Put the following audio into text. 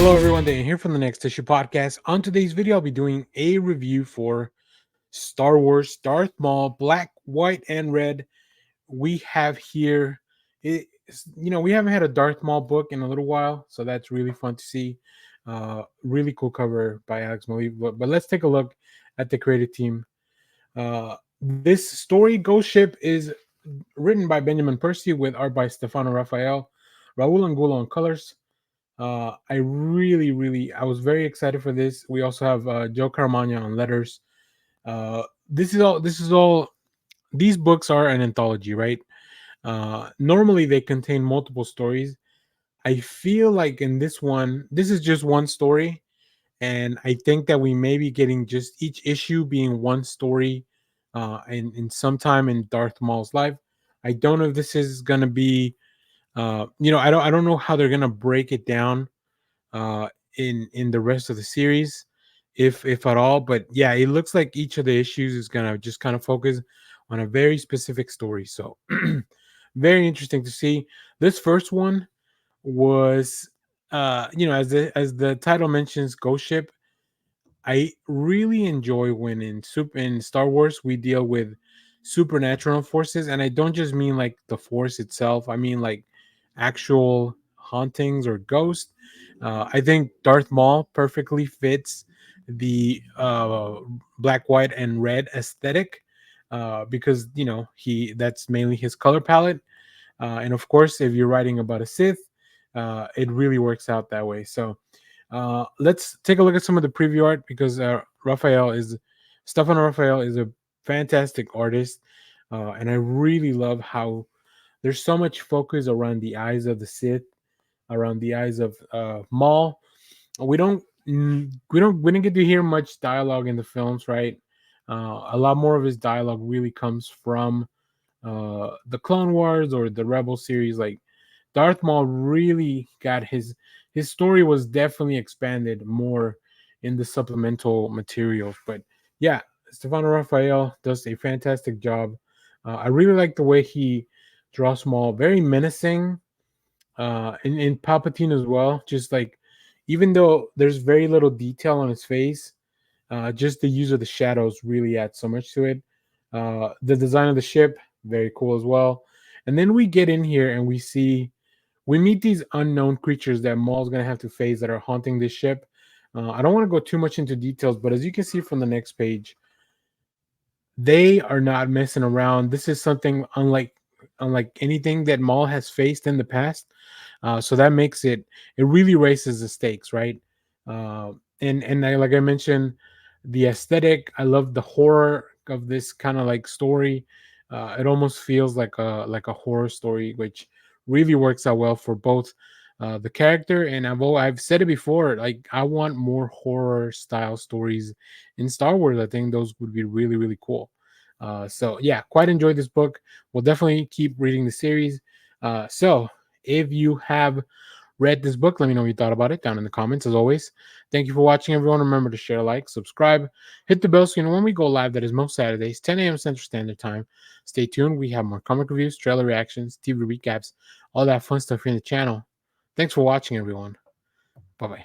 Hello everyone, Dan here from the Next Issue Podcast. On today's video, I'll be doing a review for Star Wars Darth Maul, Black, White, and Red. We have here, we haven't had a Darth Maul book in a little while, so that's really fun to see. Really cool cover by Alex Malik. But let's take a look at the creative team. This story, Ghost Ship, is written by Benjamin Percy with art by Stefano Raffaele, Raúl Angulo on colors. I was very excited for this. We also have Joe Caramagna on letters. These books are an anthology, right? Normally they contain multiple stories. I feel like in this one, this is just one story, and I think that we may be getting just each issue being one story, in sometime in Darth Maul's life. I don't know if this is gonna be, I don't know how they're gonna break it down uh in the rest of the series, if at all. But yeah, it looks like each of the issues is gonna just kind of focus on a very specific story. So very interesting to see. This first one was, as the title mentions, Ghost Ship. I really enjoy when in Star Wars we deal with supernatural forces, and I don't just mean like the force itself. I mean like actual hauntings or ghosts. I think Darth Maul perfectly fits the black, white, and red aesthetic, because he that's mainly his color palette. And of course, if you're writing about a Sith, it really works out that way. So let's take a look at some of the preview art, because Stefano Raphael is a fantastic artist, and I really love how there's so much focus around the eyes of the Sith, around the eyes of Maul. We don't get to hear much dialogue in the films, right? A lot more of his dialogue really comes from the Clone Wars or the Rebel series. Like Darth Maul really got his story was definitely expanded more in the supplemental materials. But yeah, Stefano Raphael does a fantastic job. I really like the way he draws Maul, very menacing, in Palpatine as well. Just like, even though there's very little detail on his face, just the use of the shadows really adds so much to it. The design of the ship, very cool as well. And then we get in here and we meet these unknown creatures that Maul's gonna have to face that are haunting this ship. I don't want to go too much into details, but as you can see from the next page, they are not messing around. This is something unlike anything that Maul has faced in the past. So that makes it really raises the stakes, right? Like I mentioned, the aesthetic. I love the horror of this kind of like story. It almost feels like a horror story, which really works out well for both the character. And I've said it before. Like, I want more horror style stories in Star Wars. I think those would be really, really cool. So yeah, quite enjoyed this book. We'll definitely keep reading the series. So if you have read this book, let me know what you thought about it down in the comments. As always, thank you for watching, everyone. Remember to share, like, subscribe, hit the bell so you know when we go live. That is most Saturdays, 10 a.m. Central Standard Time. Stay tuned. We have more comic reviews, trailer reactions, TV recaps, all that fun stuff here in the channel. Thanks for watching, everyone. Bye bye.